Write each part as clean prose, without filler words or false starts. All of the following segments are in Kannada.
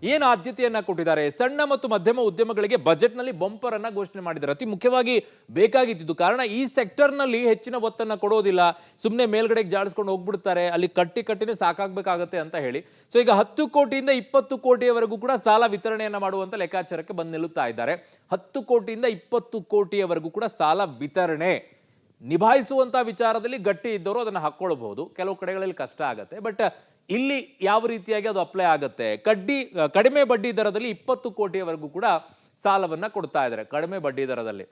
ಏನು ಆದ್ಯತೆಯನ್ನ ಕೊಟ್ಟಿದ್ದಾರೆ? ಸಣ್ಣ ಮತ್ತು ಮಧ್ಯಮ ಉದ್ಯಮಗಳಿಗೆ ಬಜೆಟ್ನಲ್ಲಿ ಬಂಪರ್ ಅನ್ನ ಘೋಷಣೆ ಮಾಡಿದ್ದಾರೆ. ಅತಿ ಮುಖ್ಯವಾಗಿ ಬೇಕಾಗಿದ್ದು ಕಾರಣ ಈ ಸೆಕ್ಟರ್ನಲ್ಲಿ ಹೆಚ್ಚಿನ ಒತ್ತನ್ನ ಕೊಡೋದಿಲ್ಲ, ಸುಮ್ಮನೆ ಮೇಲ್ಗಡೆಗೆ ಜಾಡಿಸ್ಕೊಂಡು ಹೋಗ್ಬಿಡ್ತಾರೆ, ಅಲ್ಲಿ ಕಟ್ಟಿನೇ ಸಾಕಾಗಬೇಕಾಗತ್ತೆ ಅಂತ ಹೇಳಿ. ಸೊ ಈಗ 10 ಕೋಟಿಯಿಂದ 20 ಕೋಟಿಯವರೆಗೂ ಕೂಡ ಸಾಲ ವಿತರಣೆಯನ್ನ ಮಾಡುವಂತ ಲೆಕ್ಕಾಚಾರಕ್ಕೆ ಬಂದು ನಿಲ್ಲುತ್ತಾ ಇದ್ದಾರೆ. 10 ಕೋಟಿಯಿಂದ 20 ಕೋಟಿಯವರೆಗೂ ಕೂಡ ಸಾಲ ವಿತರಣೆ ನಿಭಾಯಿಸುವಂತ ವಿಚಾರದಲ್ಲಿ ಗಟ್ಟಿ ಇದ್ದವರು ಅದನ್ನು ಹಾಕೊಳ್ಳಬಹುದು. ಕೆಲವು ಕಡೆಗಳಲ್ಲಿ ಕಷ್ಟ ಆಗುತ್ತೆ, ಬಟ್ ಇಲ್ಲಿ ಯಾವ ರೀತಿಯಾಗಿ ಅದು ಅಪ್ಲೈ ಆಗುತ್ತೆ? ಕಡಿಮೆ ಬಡ್ಡಿ ದರದಲ್ಲಿ 20 ಕೋಟಿಯವರೆಗೂ ಕೂಡ ಸಾಲವನ್ನ ಕೊಡ್ತಾ ಇದ್ದಾರೆ, ಕಡಿಮೆ ಬಡ್ಡಿ ದರದಲ್ಲಿ.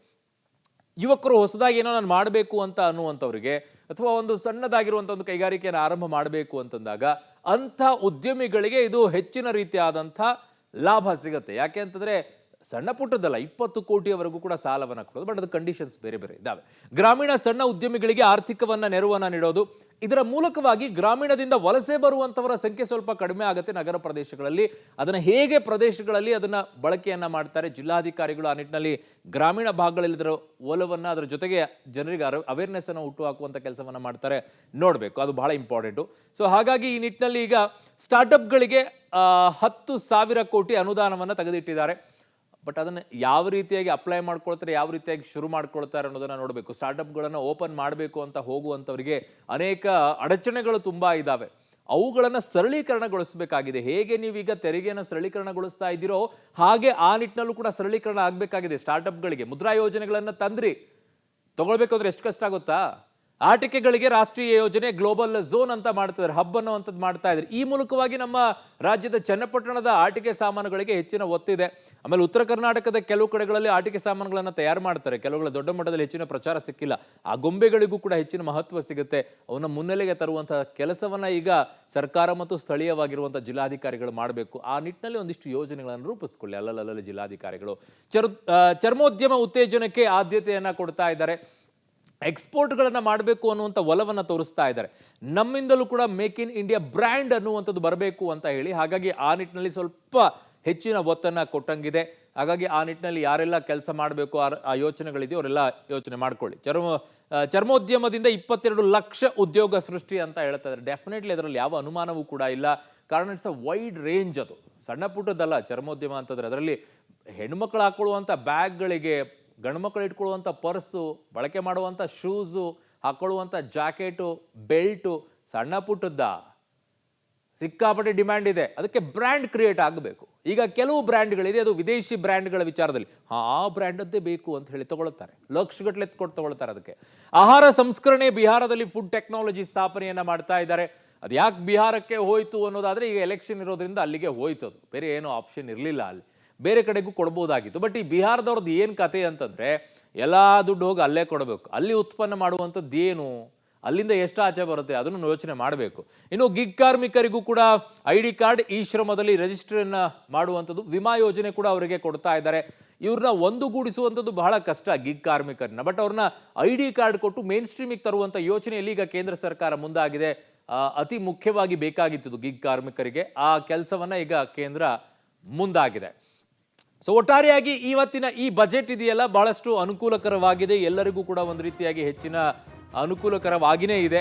ಯುವಕರು ಹೊಸದಾಗಿ ಏನೋ ನಾನು ಮಾಡಬೇಕು ಅಂತ ಅನ್ನುವಂಥವ್ರಿಗೆ, ಅಥವಾ ಒಂದು ಸಣ್ಣದಾಗಿರುವಂಥ ಒಂದು ಕೈಗಾರಿಕೆಯನ್ನು ಆರಂಭ ಮಾಡಬೇಕು ಅಂತಂದಾಗ ಅಂಥ ಉದ್ಯಮಿಗಳಿಗೆ ಇದು ಹೆಚ್ಚಿನ ರೀತಿಯಾದಂಥ ಲಾಭ ಸಿಗುತ್ತೆ. ಯಾಕೆ ಅಂತಂದ್ರೆ ಸಣ್ಣ ಪುಟ್ಟದಲ್ಲ, 20 ಕೋಟಿಯವರೆಗೂ ಕೂಡ ಸಾಲವನ್ನು ಕೊಡೋದು. ಬಟ್ ಅದು ಕಂಡೀಷನ್ಸ್ ಬೇರೆ ಬೇರೆ ಇದ್ದಾವೆ. ಗ್ರಾಮೀಣ ಸಣ್ಣ ಉದ್ಯಮಿಗಳಿಗೆ ಆರ್ಥಿಕವನ್ನ ನೆರವನ್ನ ನೀಡೋದು, ಇದರ ಮೂಲಕವಾಗಿ ಗ್ರಾಮೀಣದಿಂದ ವಲಸೆ ಬರುವಂತವರ ಸಂಖ್ಯೆ ಸ್ವಲ್ಪ ಕಡಿಮೆ ಆಗುತ್ತೆ ನಗರ ಪ್ರದೇಶಗಳಲ್ಲಿ. ಅದನ್ನ ಹೇಗೆ ಪ್ರದೇಶಗಳಲ್ಲಿ ಅದನ್ನ ಬಳಕೆಯನ್ನ ಮಾಡ್ತಾರೆ ಜಿಲ್ಲಾಧಿಕಾರಿಗಳು, ಆ ನಿಟ್ಟಿನಲ್ಲಿ ಗ್ರಾಮೀಣ ಭಾಗಗಳಲ್ಲಿ ಇದರ ಒಲವನ್ನ, ಅದರ ಜೊತೆಗೆ ಜನರಿಗೆ ಅವೇರ್ನೆಸ್ ಅನ್ನು ಹುಟ್ಟು ಹಾಕುವಂತ ಕೆಲಸವನ್ನ ಮಾಡ್ತಾರೆ, ನೋಡಬೇಕು. ಅದು ಬಹಳ ಇಂಪಾರ್ಟೆಂಟು. ಸೊ ಹಾಗಾಗಿ ಈ ನಿಟ್ಟಿನಲ್ಲಿ ಈಗ ಸ್ಟಾರ್ಟ್ಅಪ್ಗಳಿಗೆ 10,000 ಕೋಟಿ ಅನುದಾನವನ್ನ ತೆಗೆದಿಟ್ಟಿದ್ದಾರೆ. ಬಟ್ ಅದನ್ನು ಯಾವ ರೀತಿಯಾಗಿ ಅಪ್ಲೈ ಮಾಡ್ಕೊಳ್ತಾರೆ, ಯಾವ ರೀತಿಯಾಗಿ ಶುರು ಮಾಡ್ಕೊಳ್ತಾರೆ ಅನ್ನೋದನ್ನ ನೋಡಬೇಕು. ಸ್ಟಾರ್ಟ್ಅಪ್ಗಳನ್ನು ಓಪನ್ ಮಾಡಬೇಕು ಅಂತ ಹೋಗುವಂಥವರಿಗೆ ಅನೇಕ ಅಡಚಣೆಗಳು ತುಂಬಾ ಇದ್ದಾವೆ. ಅವುಗಳನ್ನು ಸರಳೀಕರಣಗೊಳಿಸಬೇಕಾಗಿದೆ. ಹೇಗೆ ನೀವೀಗ ತೆರಿಗೆಯನ್ನು ಸರಳೀಕರಣಗೊಳಿಸ್ತಾ ಇದ್ದೀರೋ ಹಾಗೆ ಆ ನಿಟ್ಟಿನಲ್ಲೂ ಕೂಡ ಸರಳೀಕರಣ ಆಗಬೇಕಾಗಿದೆ. ಸ್ಟಾರ್ಟ್ಅಪ್ಗಳಿಗೆ ಮುದ್ರಾ ಯೋಜನೆಗಳನ್ನು ತಂದ್ರಿ, ತಗೊಳ್ಬೇಕಾದ್ರೆ ಎಷ್ಟು ಕಷ್ಟ ಆಗುತ್ತಾ? ಆಟಿಕೆಗಳಿಗೆ ರಾಷ್ಟ್ರೀಯ ಯೋಜನೆ, ಗ್ಲೋಬಲ್ ಝೋನ್ ಅಂತ ಮಾಡ್ತಿದ್ದಾರೆ, ಹಬ್ ಅನ್ನುವಂಥದ್ದು ಮಾಡ್ತಾ ಇದ್ದಾರೆ. ಈ ಮೂಲಕವಾಗಿ ನಮ್ಮ ರಾಜ್ಯದ ಚನ್ನಪಟ್ಟಣದ ಆಟಿಕೆ ಸಾಮಾನುಗಳಿಗೆ ಹೆಚ್ಚಿನ ಒತ್ತಿದೆ. ಆಮೇಲೆ ಉತ್ತರ ಕರ್ನಾಟಕದ ಕೆಲವು ಕಡೆಗಳಲ್ಲಿ ಆಟಿಕೆ ಸಾಮಾನುಗಳನ್ನು ತಯಾರು ಮಾಡ್ತಾರೆ, ಕೆಲವುಗಳ ದೊಡ್ಡ ಮಟ್ಟದಲ್ಲಿ ಹೆಚ್ಚಿನ ಪ್ರಚಾರ ಸಿಕ್ಕಿಲ್ಲ. ಆ ಗೊಂಬೆಗಳಿಗೂ ಕೂಡ ಹೆಚ್ಚಿನ ಮಹತ್ವ ಸಿಗುತ್ತೆ. ಅವನ್ನ ಮುನ್ನೆಲೆಗೆ ತರುವಂತಹ ಕೆಲಸವನ್ನ ಈಗ ಸರ್ಕಾರ ಮತ್ತು ಸ್ಥಳೀಯವಾಗಿರುವಂತಹ ಜಿಲ್ಲಾಧಿಕಾರಿಗಳು ಮಾಡಬೇಕು. ಆ ನಿಟ್ಟಿನಲ್ಲಿ ಒಂದಿಷ್ಟು ಯೋಜನೆಗಳನ್ನು ರೂಪಿಸ್ಕೊಳ್ಳಿ ಅಲ್ಲಲ್ಲಿ ಜಿಲ್ಲಾಧಿಕಾರಿಗಳು. ಚರ್ಮೋದ್ಯಮ ಉತ್ತೇಜನಕ್ಕೆ ಆದ್ಯತೆಯನ್ನ ಕೊಡ್ತಾ ಇದ್ದಾರೆ. ಎಕ್ಸ್ಪೋರ್ಟ್ಗಳನ್ನು ಮಾಡಬೇಕು ಅನ್ನುವಂಥ ಒಲವನ್ನು ತೋರಿಸ್ತಾ ಇದ್ದಾರೆ. ನಮ್ಮಿಂದಲೂ ಕೂಡ ಮೇಕ್ ಇನ್ ಇಂಡಿಯಾ ಬ್ರ್ಯಾಂಡ್ ಅನ್ನುವಂಥದ್ದು ಬರಬೇಕು ಅಂತ ಹೇಳಿ, ಹಾಗಾಗಿ ಆ ನಿಟ್ಟಿನಲ್ಲಿ ಸ್ವಲ್ಪ ಹೆಚ್ಚಿನ ಒತ್ತನ್ನು ಕೊಟ್ಟಂಗಿದೆ. ಹಾಗಾಗಿ ಆ ನಿಟ್ಟಿನಲ್ಲಿ ಯಾರೆಲ್ಲ ಕೆಲಸ ಮಾಡಬೇಕು, ಆ ಯೋಚನೆಗಳಿದೆಯೋ ಅವರೆಲ್ಲ ಯೋಚನೆ ಮಾಡ್ಕೊಳ್ಳಿ. ಚರ್ಮೋದ್ಯಮದಿಂದ 22 ಲಕ್ಷ ಉದ್ಯೋಗ ಸೃಷ್ಟಿ ಅಂತ ಹೇಳ್ತಾ ಇದ್ದಾರೆ. ಡೆಫಿನೆಟ್ಲಿ ಅದರಲ್ಲಿ ಯಾವ ಅನುಮಾನವೂ ಕೂಡ ಇಲ್ಲ. ಕಾರಣ ಇಟ್ಸ್ ಅ ವೈಡ್ ರೇಂಜ್. ಅದು ಸಣ್ಣ ಪುಟ್ಟದಲ್ಲ ಚರ್ಮೋದ್ಯಮ ಅಂತಂದ್ರೆ. ಅದರಲ್ಲಿ ಹೆಣ್ಮಕ್ಳು ಹಾಕೊಳ್ಳುವಂಥ ಬ್ಯಾಗ್ಗಳಿಗೆ, ಗಂಡು ಮಕ್ಕಳು ಇಟ್ಕೊಳ್ಳುವಂಥ ಪರ್ಸು, ಬಳಕೆ ಮಾಡುವಂಥ ಶೂಸು, ಹಾಕೊಳ್ಳುವಂಥ ಜಾಕೆಟು, ಬೆಲ್ಟು, ಸಣ್ಣ ಪುಟ್ಟದ್ದ ಸಿಕ್ಕಾಪಟ್ಟೆ ಡಿಮ್ಯಾಂಡ್ ಇದೆ. ಅದಕ್ಕೆ ಬ್ರ್ಯಾಂಡ್ ಕ್ರಿಯೇಟ್ ಆಗಬೇಕು. ಈಗ ಕೆಲವು ಬ್ರ್ಯಾಂಡ್ಗಳಿದೆ, ಅದು ವಿದೇಶಿ ಬ್ರ್ಯಾಂಡ್ಗಳ ವಿಚಾರದಲ್ಲಿ ಆ ಬ್ರ್ಯಾಂಡದ್ದೇ ಬೇಕು ಅಂತ ಹೇಳಿ ತಗೊಳ್ತಾರೆ, ಲಕ್ಷಗಟ್ಟಲೆ ಕೊಟ್ಟು ತಗೊಳ್ತಾರೆ. ಅದಕ್ಕೆ ಆಹಾರ ಸಂಸ್ಕರಣೆ, ಬಿಹಾರದಲ್ಲಿ ಫುಡ್ ಟೆಕ್ನಾಲಜಿ ಸ್ಥಾಪನೆಯನ್ನ ಮಾಡ್ತಾ ಇದ್ದಾರೆ. ಅದು ಯಾಕೆ ಬಿಹಾರಕ್ಕೆ ಹೋಯ್ತು ಅನ್ನೋದಾದ್ರೆ, ಈಗ ಎಲೆಕ್ಷನ್ ಇರೋದ್ರಿಂದ ಅಲ್ಲಿಗೆ ಹೋಯ್ತು. ಅದು ಬೇರೆ ಏನೋ ಆಪ್ಷನ್ ಇರಲಿಲ್ಲ, ಅಲ್ಲಿ ಬೇರೆ ಕಡೆಗೂ ಕೊಡ್ಬೋದಾಗಿತ್ತು. ಬಟ್ ಈ ಬಿಹಾರದವ್ರದ್ದು ಏನು ಕತೆ ಅಂತಂದ್ರೆ, ಎಲ್ಲ ದುಡ್ಡು ಹೋಗಿ ಅಲ್ಲೇ ಕೊಡಬೇಕು. ಅಲ್ಲಿ ಉತ್ಪನ್ನ ಮಾಡುವಂಥದ್ದು ಏನು, ಅಲ್ಲಿಂದ ಎಷ್ಟು ಆಚೆ ಬರುತ್ತೆ ಅದನ್ನು ಯೋಚನೆ ಮಾಡಬೇಕು. ಇನ್ನು ಗಿಗ್ ಕಾರ್ಮಿಕರಿಗೂ ಕೂಡ ID ಕಾರ್ಡ್, ಈ ಶ್ರಮದಲ್ಲಿ ರಿಜಿಸ್ಟರ್ನ ಮಾಡುವಂಥದ್ದು, ವಿಮಾ ಯೋಜನೆ ಕೂಡ ಅವರಿಗೆ ಕೊಡ್ತಾ ಇದ್ದಾರೆ. ಇವ್ರನ್ನ ಒಂದುಗೂಡಿಸುವಂಥದ್ದು ಬಹಳ ಕಷ್ಟ ಗಿಗ್ ಕಾರ್ಮಿಕರನ್ನ. ಬಟ್ ಅವ್ರನ್ನ ID ಕಾರ್ಡ್ ಕೊಟ್ಟು ಮೇನ್ ಸ್ಟ್ರೀಮಿಗೆ ತರುವಂಥ ಯೋಚನೆಯಲ್ಲಿ ಈಗ ಕೇಂದ್ರ ಸರ್ಕಾರ ಮುಂದಾಗಿದೆ. ಅತಿ ಮುಖ್ಯವಾಗಿ ಬೇಕಾಗಿತ್ತು ಗಿಗ್ ಕಾರ್ಮಿಕರಿಗೆ. ಆ ಕೆಲಸವನ್ನ ಈಗ ಕೇಂದ್ರ ಮುಂದಾಗಿದೆ. ಸೊ ಒಟ್ಟಾರೆಯಾಗಿ ಇವತ್ತಿನ ಈ ಬಜೆಟ್ ಇದೆಯಲ್ಲ, ಬಹಳಷ್ಟು ಅನುಕೂಲಕರವಾಗಿದೆ. ಎಲ್ಲರಿಗೂ ಕೂಡ ಒಂದು ರೀತಿಯಾಗಿ ಹೆಚ್ಚಿನ ಅನುಕೂಲಕರವಾಗಿಯೇ ಇದೆ.